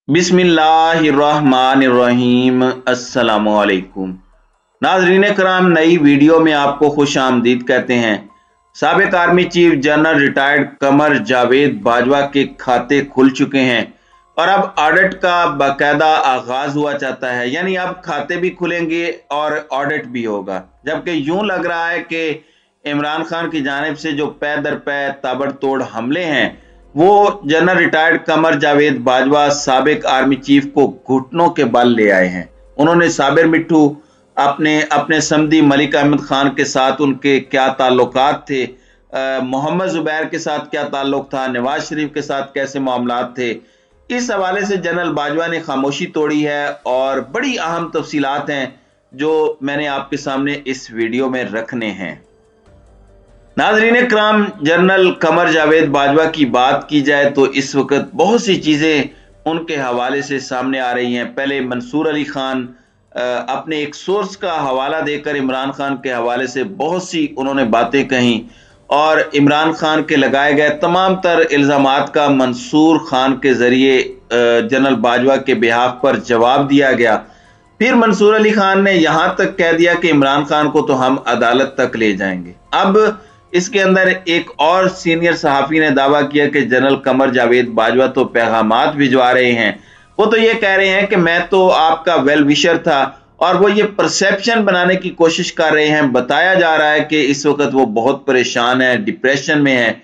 बिस्मिल्लाहिर्रहमानिर्रहीम। अस्सलामुअलैकुम नाज़रीन कराम, नई वीडियो में आपको खुश आमदीद कहते हैं। साबिक army chief general retired Qamar Javed Bajwa के खाते खुल चुके हैं और अब ऑडिट का बाकायदा आगाज हुआ चाहता है, यानी अब खाते भी खुलेंगे और ऑडिट भी होगा। जबकि यूं लग रहा है कि इमरान खान की जानिब से जो पै दर पै ताबड़तोड़ हमले हैं वो जनरल रिटायर्ड कमर जावेद बाजवा साबिक आर्मी चीफ को घुटनों के बल ले आए हैं। उन्होंने साबिर मिट्ठू अपने समधी मलिक अहमद खान के साथ उनके क्या ताल्लुकात थे, मोहम्मद जुबैर के साथ क्या ताल्लुक था, नवाज शरीफ के साथ कैसे मामलात थे, इस हवाले से जनरल बाजवा ने खामोशी तोड़ी है और बड़ी अहम तफसीलात हैं जो मैंने आपके सामने इस वीडियो में रखने हैं। नाज़रीन कराम, जनरल कमर जावेद बाजवा की बात की जाए तो इस वक्त बहुत सी चीज़ें उनके हवाले से सामने आ रही हैं। पहले मंसूर अली खान अपने एक सोर्स का हवाला देकर इमरान खान के हवाले से बहुत सी उन्होंने बातें कहीं और इमरान खान के लगाए गए तमाम तर इल्ज़ामात का मंसूर खान के ज़रिए जनरल बाजवा के बिहाफ पर जवाब दिया गया। फिर मंसूर अली खान ने यहां तक कह दिया कि इमरान खान को तो हम अदालत तक ले जाएंगे। अब इसके अंदर एक और सीनियर सहाफ़ी ने दावा किया कि जनरल कमर जावेद बाजवा तो पैगामात भिजवा रहे हैं। वो तो ये कह रहे हैं कि मैं तो आपका वेल विशर था, और वो ये परसेप्शन बनाने की कोशिश कर रहे हैं। बताया जा रहा है कि इस वक्त वो बहुत परेशान है, डिप्रेशन में है।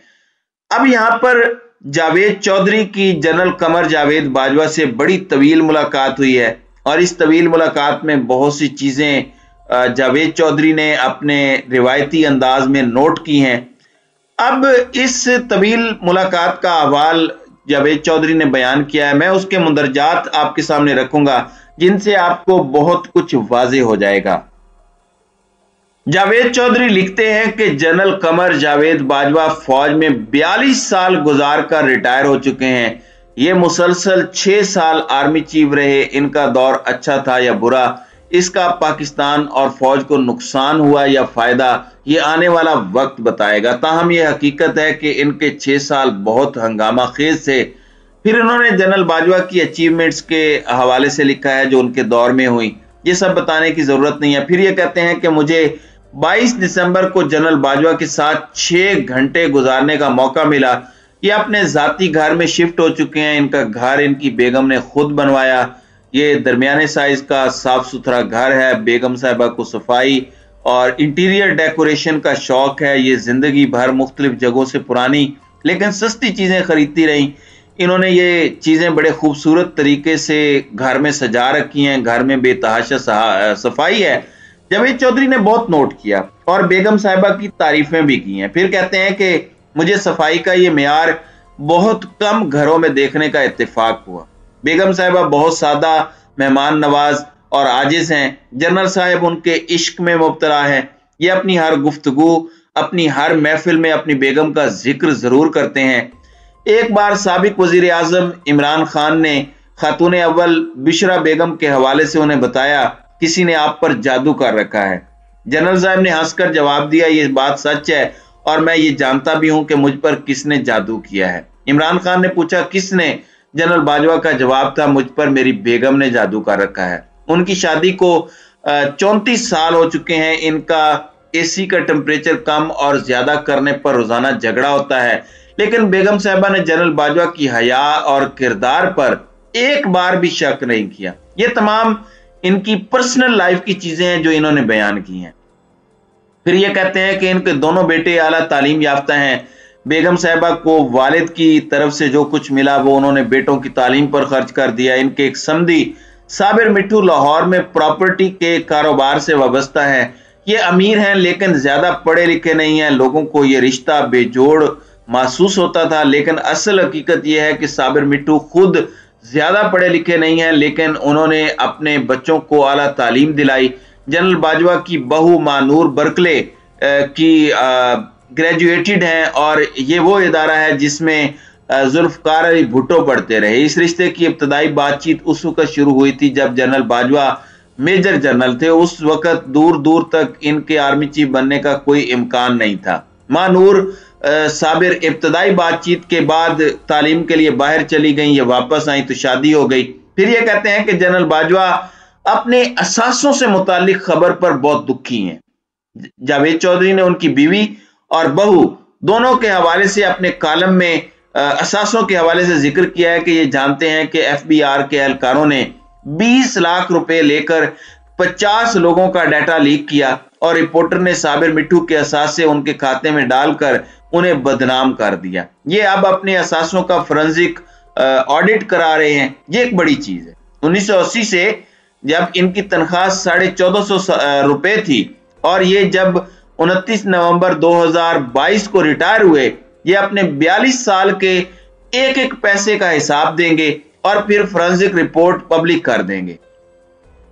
अब यहां पर जावेद चौधरी की जनरल कमर जावेद बाजवा से बड़ी तवील मुलाकात हुई है और इस तवील मुलाकात में बहुत सी चीजें जावेद चौधरी ने अपने रिवायती अंदाज में नोट की हैं। अब इस तवील मुलाकात का अहवाल जावेद चौधरी ने बयान किया है। मैं उसके मुंदरजात आपके सामने रखूंगा जिनसे आपको बहुत कुछ वाज़ेह हो जाएगा। जावेद चौधरी लिखते हैं कि जनरल कमर जावेद बाजवा फौज में 42 साल गुजार कर रिटायर हो चुके हैं। ये मुसलसल 6 साल आर्मी चीफ रहे। इनका दौर अच्छा था या बुरा, इसका पाकिस्तान और फौज को नुकसान हुआ या फायदा, ये आने वाला वक्त बताएगा। ताहम ये हकीकत है कि इनके 6 साल बहुत हंगामा खेज थे। फिर इन्होंने जनरल बाजवा की अचीवमेंट्स के हवाले से लिखा है जो उनके दौर में हुई। ये सब बताने की जरूरत नहीं है। फिर ये कहते हैं कि मुझे 22 दिसंबर को जनरल बाजवा के साथ 6 घंटे गुजारने का मौका मिला। ये अपने जाती घर में शिफ्ट हो चुके हैं। इनका घर इनकी बेगम ने खुद बनवाया। ये दरमियाने साइज का साफ सुथरा घर है। बेगम साहिबा को सफाई और इंटीरियर डेकोरेशन का शौक है। ये जिंदगी भर मुख्तलिफ जगहों से पुरानी लेकिन सस्ती चीजें खरीदती रही। इन्होंने ये चीजें बड़े खूबसूरत तरीके से घर में सजा रखी हैं। घर में बेतहाशा सफाई है। जावेद चौधरी ने बहुत नोट किया और बेगम साहिबा की तारीफें भी की हैं। फिर कहते हैं कि मुझे सफाई का ये मेयार बहुत कम घरों में देखने का इत्तेफाक हुआ। बेगम साहिबा बहुत सादा, मेहमान नवाज और आजिज हैं। जनरल साहब उनके इश्क में मुब्तला हैं। ये अपनी हर गुफ्तगू, अपनी हर महफिल में अपनी बेगम का जिक्र जरूर करते हैं। एक बार साबिक वजीर आजम इमरान खान ने खातून अव्वल बिशरा बेगम के हवाले से उन्हें बताया, किसी ने आप पर जादू कर रखा है। जनरल साहब ने हंसकर जवाब दिया, ये बात सच है और मैं ये जानता भी हूं कि मुझ पर किसने जादू किया है। इमरान खान ने पूछा, किसने? जनरल बाजवा का जवाब था, मुझ पर मेरी बेगम ने जादू कर रखा है। उनकी शादी को 34 साल हो चुके हैं। इनका एसी का टेम्परेचर कम और ज्यादा करने पर रोजाना झगड़ा होता है, लेकिन बेगम साहिबा ने जनरल बाजवा की हया और किरदार पर एक बार भी शक नहीं किया। ये तमाम इनकी पर्सनल लाइफ की चीजें हैं जो इन्होंने बयान की हैं। फिर ये कहते हैं कि इनके दोनों बेटे आला तालीम याफ्ता हैं। बेगम साहिबा को वालिद की तरफ से जो कुछ मिला वो उन्होंने बेटों की तालीम पर खर्च कर दिया। इनके एक समधी साबिर मिट्ठू लाहौर में प्रॉपर्टी के कारोबार से वाबस्ता है। ये अमीर हैं लेकिन ज्यादा पढ़े लिखे नहीं हैं। लोगों को ये रिश्ता बेजोड़ महसूस होता था, लेकिन असल हकीकत यह है कि साबिर मिट्ठू खुद ज्यादा पढ़े लिखे नहीं हैं, लेकिन उन्होंने अपने बच्चों को आला तालीम दिलाई। जनरल बाजवा की बहू मानूर बर्कले की ग्रेजुएटेड हैं और ये वो इदारा है जिसमें जुल्फकार अली भुट्टो पढ़ते रहे। इस रिश्ते की इब्तदाई बातचीत उस वक्त शुरू हुई थी जब जनरल बाजवा मेजर जनरल थे। उस वक्त दूर दूर तक इनके आर्मी चीफ बनने का कोई इम्कान नहीं था। मानूर साबिर इब्तदाई बातचीत के बाद तालीम के लिए बाहर चली गई, ये वापस आई तो शादी हो गई। फिर ये कहते हैं कि जनरल बाजवा अपने असासों से मुतालिक खबर पर बहुत दुखी हैं। जावेद चौधरी ने उनकी बीवी और बहू दोनों के हवाले से अपने कॉलम में असासों के हवाले से जिक्र किया है कि ये जानते हैं कि एफबीआर के एहलकारों ने 20 लाख रुपए लेकर 50 लोगों का डाटा लीक किया और रिपोर्टर ने साबिर मिट्टू के असासे उनके खाते में डालकर उन्हें बदनाम कर दिया। ये अब अपने असासों का फोरेंसिक ऑडिट करा रहे हैं। ये एक बड़ी चीज है। 1980 से जब इनकी तनख्वाह 1450 रुपए थी और ये जब 29 नवंबर 2022 को रिटायर हुए, ये अपने 42 साल के एक एक पैसे का हिसाब देंगे और फिर फोरेंसिक रिपोर्ट पब्लिक कर देंगे।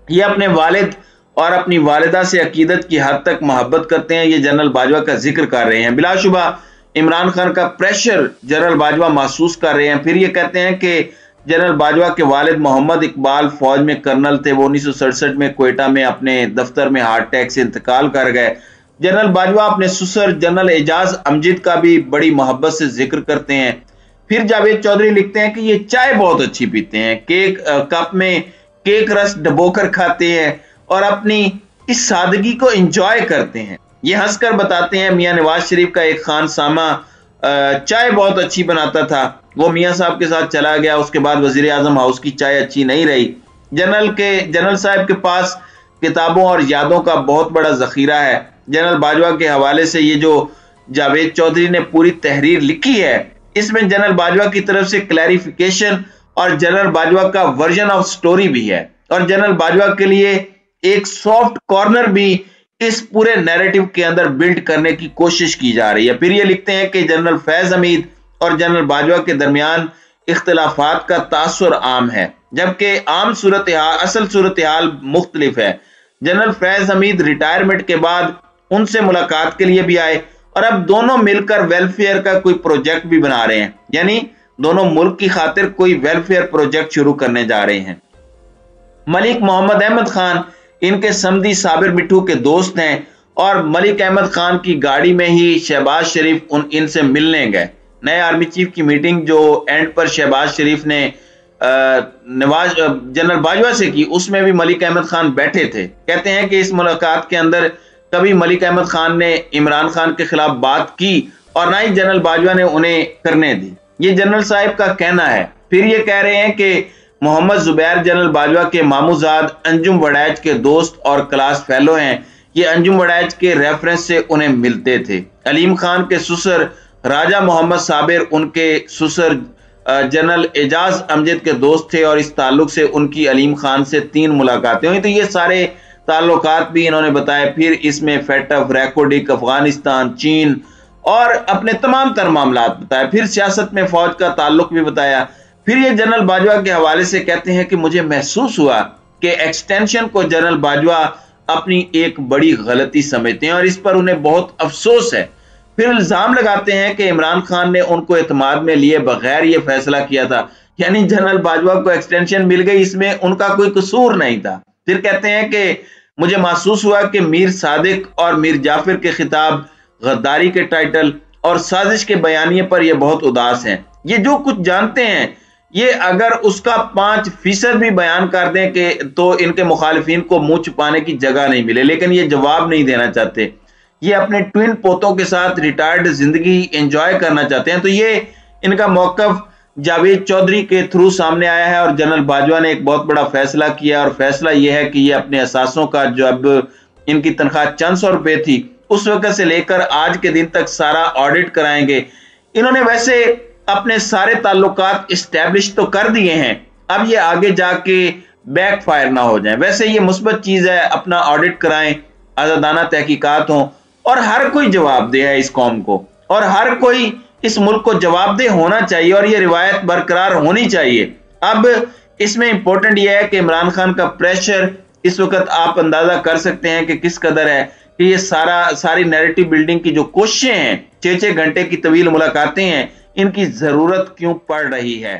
ये अपने वालिद और अपनी वालिदा से अकीदत की हद तक मोहब्बत करते हैं। ये जनरल बाजवा का जिक्र कर रहे हैं। बिलाशुबा इमरान खान का प्रेशर जनरल बाजवा महसूस कर रहे हैं। फिर ये कहते हैं कि जनरल बाजवा के वालिद मोहम्मद इकबाल फौज में कर्नल थे। वो 1967 में क्वेटा में अपने दफ्तर में हार्ट अटैक से इंतकाल कर गए। जनरल बाजवा अपने ससुर जनरल एजाज अमजद का भी बड़ी मोहब्बत से जिक्र करते हैं। फिर जावेद चौधरी लिखते हैं कि ये चाय बहुत अच्छी पीते हैं, केक कप में केक रस डबोकर खाते हैं और अपनी इस सादगी को एंजॉय करते हैं। ये हंसकर बताते हैं मियां नवाज शरीफ का एक खान सामा चाय बहुत अच्छी बनाता था, वो मियां साहब के साथ चला गया, उसके बाद वजीर आजम हाउस की चाय अच्छी नहीं रही। जनरल साहब के पास किताबों और यादों का बहुत बड़ा जखीरा है। जनरल बाजवा के हवाले से ये जो जावेद चौधरी ने पूरी तहरीर लिखी है, इसमें जनरल बाजवा की तरफ से क्लैरिफिकेशन और जनरल बाजवा का वर्जन ऑफ स्टोरी भी है और जनरल बाजवा के लिए एक सॉफ्ट कॉर्नर भी इस पूरे नैरेटिव के अंदर बिल्ड करने की कोशिश की जा रही है। फिर ये लिखते हैं कि जनरल फैज हमीद और जनरल बाजवा के दरमियान इख्तिलाफात का तासुर आम है, जबकि आम असल सूरत हाल मुख्तलिफ है। जनरल फैज हमीद रिटायरमेंट के बाद उनसे मुलाकात के लिए भी आए और अब दोनों मिलकर वेलफेयर का कोई प्रोजेक्ट भी बना रहे हैं, यानी दोनों मुल्क की खातिर कोई वेलफेयर प्रोजेक्ट शुरू करने जा रहे हैं। मलिक मोहम्मद अहमद खान इनके समधी साबिर मिट्टू के दोस्त हैं और मलिक अहमद खान की गाड़ी में ही शहबाज शरीफ इनसे मिलने गए। नए आर्मी चीफ की मीटिंग जो एंड पर शहबाज शरीफ ने जनरल बाजवा से की, उसमें भी मलिक अहमद खान बैठे थे। कहते हैं कि इस मुलाकात के अंदर कभी मलिक अहमद खान ने इमरान खान के खिलाफ बात की और ना ही जनरल बाजवा ने उन्हें करने दी। ये जनरल साहब का कहना है। फिर ये कह रहे हैं कि मोहम्मद जुबैर जनरल बाजवा के मामूजाद अंजुम वड़ैच के दोस्त और क्लास फेलो हैं। ये अंजुम वड़ैच के रेफरेंस से उन्हें मिलते थे। अलीम खान के ससुर राजा मोहम्मद साबिर उनके ससुर जनरल एजाज अमजद के दोस्त थे और इस ताल्लुक से उनकी अलीम खान से 3 मुलाकातें हुई। तो ये सारे ताल्लुकात भी इन्होंने बताए। फिर इसमें फेटफ, रैकोडिक, अफगानिस्तान, चीन और अपने तमाम तर मामलात बताया। फिर सियासत में फौज का ताल्लुक भी बताया। फिर ये जनरल बाजवा के हवाले से कहते हैं कि मुझे महसूस हुआ कि एक्सटेंशन को जनरल बाजवा अपनी एक बड़ी गलती समझते हैं और इस पर उन्हें बहुत अफसोस है। फिर इल्जाम लगाते हैं कि इमरान खान ने उनको एतमाद में लिए बगैर ये फैसला किया था, यानी जनरल बाजवा को एक्सटेंशन मिल गई, इसमें उनका कोई कसूर नहीं था। फिर कहते हैं कि मुझे महसूस हुआ कि मीर सादिक और मीर जाफर के खिताब, गद्दारी के टाइटल और साजिश के बयानिए पर यह बहुत उदास हैं। ये जो कुछ जानते हैं ये अगर उसका 5% भी बयान कर दें कि तो इनके मुखालिफिन को मुंह छुपाने की जगह नहीं मिले, लेकिन ये जवाब नहीं देना चाहते। ये अपने ट्विन पोतों के साथ रिटायर्ड जिंदगी एंजॉय करना चाहते हैं। तो ये इनका मौकफ जावेद चौधरी के थ्रू सामने आया है और जनरल बाजवा ने एक बहुत बड़ा फैसला किया और फैसला यह है कि ये अपने असासों का, जब इनकी तनख्वाह चंद सौ रुपए थी उस वक्त से लेकर आज के दिन तक सारा ऑडिट कराएंगे। इन्होंने वैसे अपने सारे ताल्लुकात इस्टेब्लिश तो कर दिए हैं, अब ये आगे जाके बैक फायर ना हो जाए। वैसे ये मुस्बत चीज है, अपना ऑडिट कराएं, आजादाना तहकीकात हों और हर कोई जवाबदेह है इस कौम को और हर कोई इस मुल्क को जवाबदेह होना चाहिए और ये रिवायत बरकरार होनी चाहिए। अब इसमें इंपॉर्टेंट यह है कि इमरान खान का प्रेशर इस वक्त आप अंदाजा कर सकते हैं कि किस कदर है कि ये सारी नैरेटिव बिल्डिंग की जो कोशिशें हैं, 6-6 घंटे की तवील मुलाकातें हैं, इनकी जरूरत क्यों पड़ रही है।